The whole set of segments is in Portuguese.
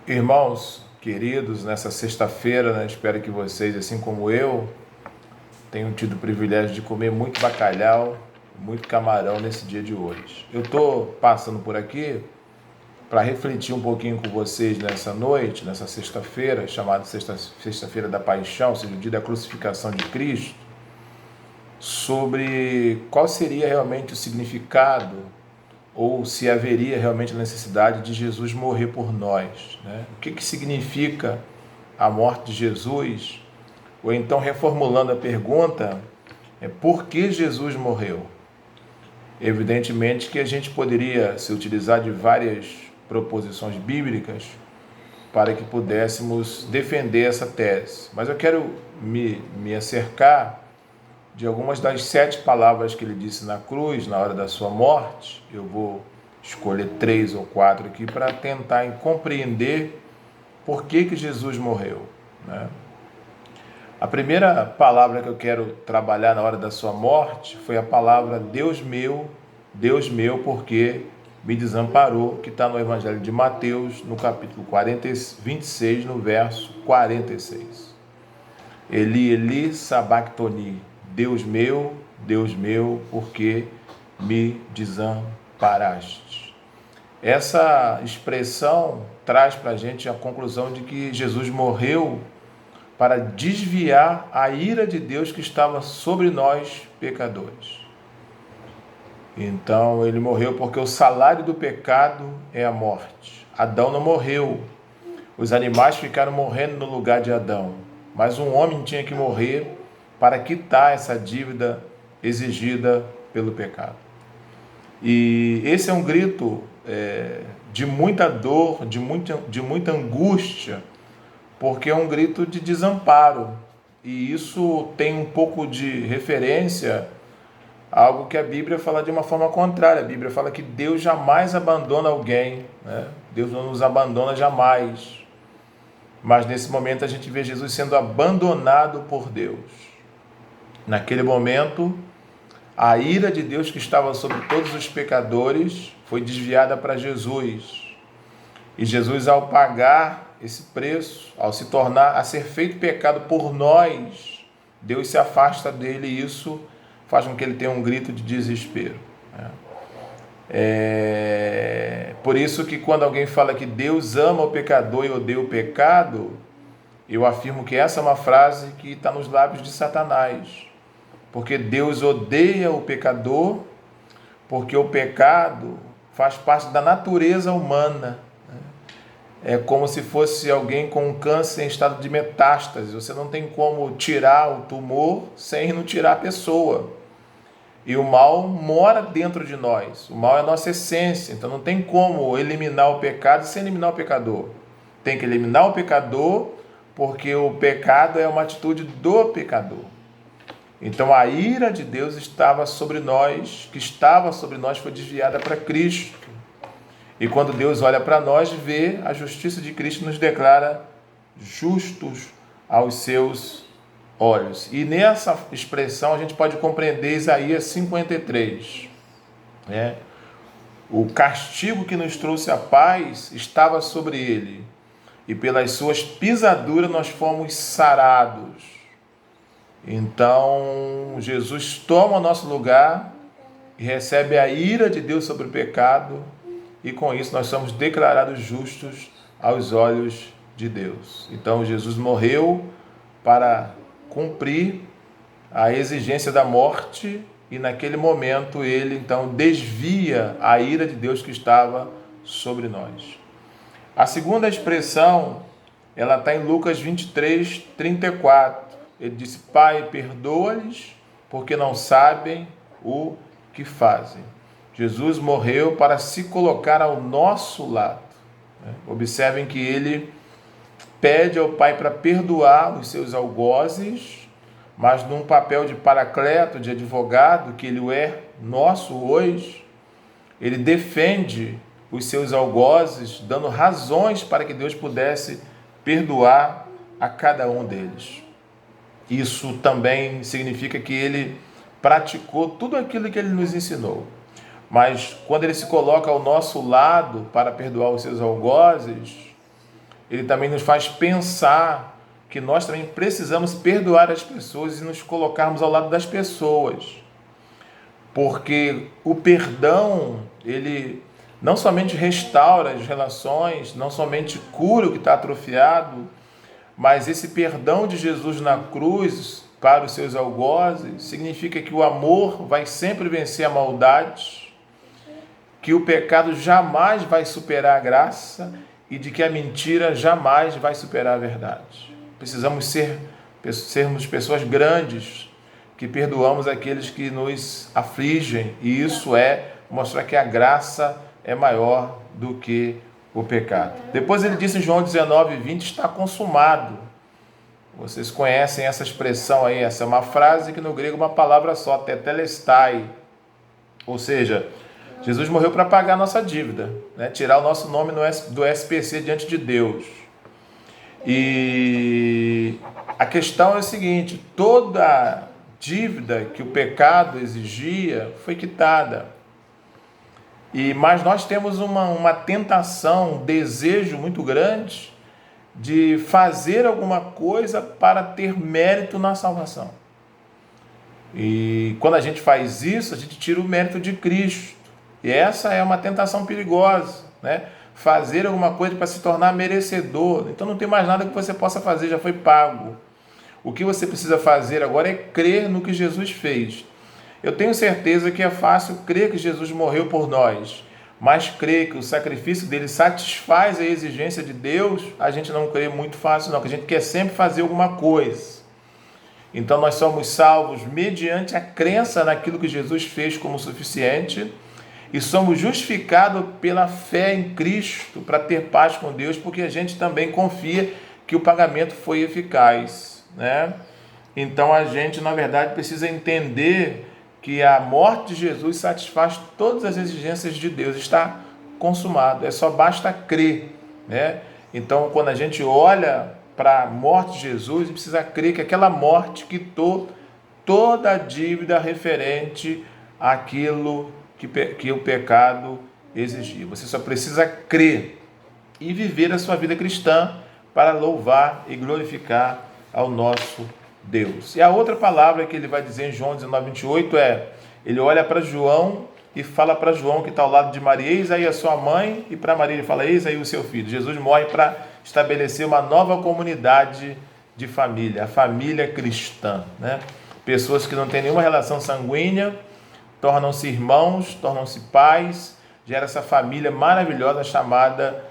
Irmãos queridos, nessa sexta-feira, né, espero que vocês, assim como eu, tenham tido o privilégio de comer muito bacalhau, muito camarão nesse dia de hoje. Eu estou passando por aqui para refletir um pouquinho com vocês nessa noite, nessa sexta-feira, chamada Sexta-feira da Paixão, ou seja, o dia da crucificação de Cristo, sobre qual seria realmente o significado ou se haveria realmente a necessidade de Jesus morrer por nós, né? O que significa a morte de Jesus? Ou então, reformulando a pergunta, por que Jesus morreu? Evidentemente que a gente poderia se utilizar de várias proposições bíblicas para que pudéssemos defender essa tese, mas eu quero me acercar de algumas das 7 palavras que ele disse na cruz, na hora da sua morte. Eu vou escolher 3 ou 4 aqui para tentar compreender por que Jesus morreu, né? A primeira palavra que eu quero trabalhar na hora da sua morte foi a palavra Deus meu, porque me desamparou, que está no Evangelho de Mateus, no capítulo 26, no verso 46. Eli, Eli, sabactoni, Deus meu, porque me desamparaste. Essa expressão traz para a gente a conclusão de que Jesus morreu para desviar a ira de Deus que estava sobre nós, pecadores. Então, ele morreu porque o salário do pecado é a morte. Adão não morreu. Os animais ficaram morrendo no lugar de Adão. Mas um homem tinha que morrer para quitar essa dívida exigida pelo pecado. E esse é um grito de muita dor, de muita angústia, porque é um grito de desamparo. E isso tem um pouco de referência a algo que a Bíblia fala de uma forma contrária. A Bíblia fala que Deus jamais abandona alguém, né? Deus não nos abandona jamais. Mas nesse momento a gente vê Jesus sendo abandonado por Deus. Naquele momento, a ira de Deus que estava sobre todos os pecadores foi desviada para Jesus. E Jesus, ao pagar esse preço, ao se tornar, a ser feito pecado por nós, Deus se afasta dele e isso faz com que ele tenha um grito de desespero. Por isso que quando alguém fala que Deus ama o pecador e odeia o pecado, eu afirmo que essa é uma frase que está nos lábios de Satanás. Porque Deus odeia o pecador, porque o pecado faz parte da natureza humana. É como se fosse alguém com um câncer em estado de metástase. Você não tem como tirar o tumor sem não tirar a pessoa. E o mal mora dentro de nós. O mal é a nossa essência. Então não tem como eliminar o pecado sem eliminar o pecador. Tem que eliminar o pecador, porque o pecado é uma atitude do pecador. Então a ira de Deus estava sobre nós, foi desviada para Cristo. E quando Deus olha para nós, vê a justiça de Cristo, nos declara justos aos seus olhos. E nessa expressão a gente pode compreender Isaías 53. Né? O castigo que nos trouxe a paz estava sobre ele, e pelas suas pisaduras nós fomos sarados. Então Jesus toma o nosso lugar e recebe a ira de Deus sobre o pecado, e com isso nós somos declarados justos aos olhos de Deus. Então Jesus morreu para cumprir a exigência da morte, e naquele momento ele então desvia a ira de Deus que estava sobre nós. A segunda expressão, ela está em Lucas 23, 34. Ele disse: Pai, perdoa-lhes, porque não sabem o que fazem. Jesus morreu para se colocar ao nosso lado. Observem que ele pede ao Pai para perdoar os seus algozes, mas num papel de paracleto, de advogado, que ele é nosso hoje, ele defende os seus algozes, dando razões para que Deus pudesse perdoar a cada um deles. Isso também significa que ele praticou tudo aquilo que ele nos ensinou. Mas quando ele se coloca ao nosso lado para perdoar os seus algozes, ele também nos faz pensar que nós também precisamos perdoar as pessoas e nos colocarmos ao lado das pessoas. Porque o perdão, ele não somente restaura as relações, não somente cura o que está atrofiado, mas esse perdão de Jesus na cruz para os seus algozes significa que o amor vai sempre vencer a maldade, que o pecado jamais vai superar a graça e de que a mentira jamais vai superar a verdade. Precisamos sermos pessoas grandes, que perdoamos aqueles que nos afligem, e isso é mostrar que a graça é maior do que o pecado. Depois ele disse em João 19:20, está consumado. Vocês conhecem essa expressão aí, essa é uma frase que no grego é uma palavra só, tetelestai, ou seja, Jesus morreu para pagar a nossa dívida, né? Tirar o nosso nome do SPC diante de Deus. E a questão é o seguinte, toda dívida que o pecado exigia foi quitada. Mas nós temos uma tentação, um desejo muito grande de fazer alguma coisa para ter mérito na salvação. E quando a gente faz isso, a gente tira o mérito de Cristo. E essa é uma tentação perigosa, né? Fazer alguma coisa para se tornar merecedor. Então não tem mais nada que você possa fazer, já foi pago. O que você precisa fazer agora é crer no que Jesus fez. Eu tenho certeza que é fácil crer que Jesus morreu por nós, mas crer que o sacrifício dele satisfaz a exigência de Deus, a gente não crê muito fácil não, porque a gente quer sempre fazer alguma coisa. Então nós somos salvos mediante a crença naquilo que Jesus fez como suficiente e somos justificados pela fé em Cristo para ter paz com Deus, porque a gente também confia que o pagamento foi eficaz, né? Então a gente, na verdade, precisa entender que a morte de Jesus satisfaz todas as exigências de Deus, está consumado, só basta crer, né? Então, quando a gente olha para a morte de Jesus, precisa crer que aquela morte quitou toda a dívida referente àquilo que o pecado exigia. Você só precisa crer e viver a sua vida cristã para louvar e glorificar ao nosso Deus. E a outra palavra que ele vai dizer em João 19:28 ele olha para João e fala para João que está ao lado de Maria, eis aí a sua mãe, e para Maria ele fala, eis aí o seu filho. Jesus morre para estabelecer uma nova comunidade de família, a família cristã, né? Pessoas que não têm nenhuma relação sanguínea, tornam-se irmãos, tornam-se pais, gera essa família maravilhosa chamada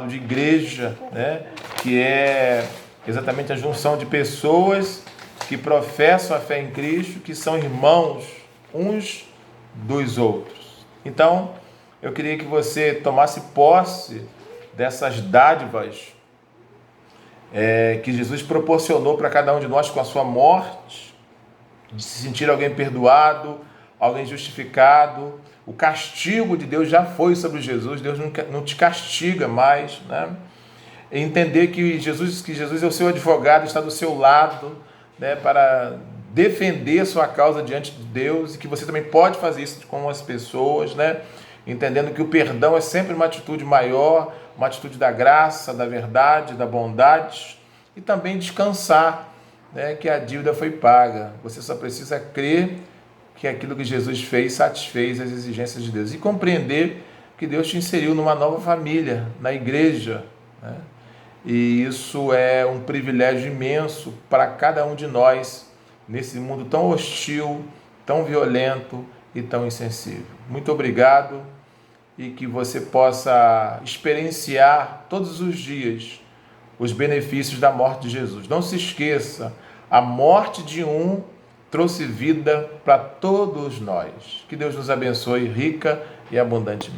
de igreja, né? Que é exatamente a junção de pessoas que professam a fé em Cristo, que são irmãos uns dos outros. Então, eu queria que você tomasse posse dessas dádivas que Jesus proporcionou para cada um de nós com a sua morte, de se sentir alguém perdoado, alguém justificado. O castigo de Deus já foi sobre Jesus, Deus não te castiga mais, né? Entender que Jesus é o seu advogado, está do seu lado, né, para defender a sua causa diante de Deus, e que você também pode fazer isso com as pessoas, né? Entendendo que o perdão é sempre uma atitude maior, uma atitude da graça, da verdade, da bondade, e também descansar, né, que a dívida foi paga. Você só precisa crer que aquilo que Jesus fez satisfez as exigências de Deus e compreender que Deus te inseriu numa nova família, na igreja, né? E isso é um privilégio imenso para cada um de nós nesse mundo tão hostil, tão violento e tão insensível. Muito obrigado, e que você possa experienciar todos os dias os benefícios da morte de Jesus. Não se esqueça, a morte de um trouxe vida para todos nós. Que Deus nos abençoe rica e abundantemente.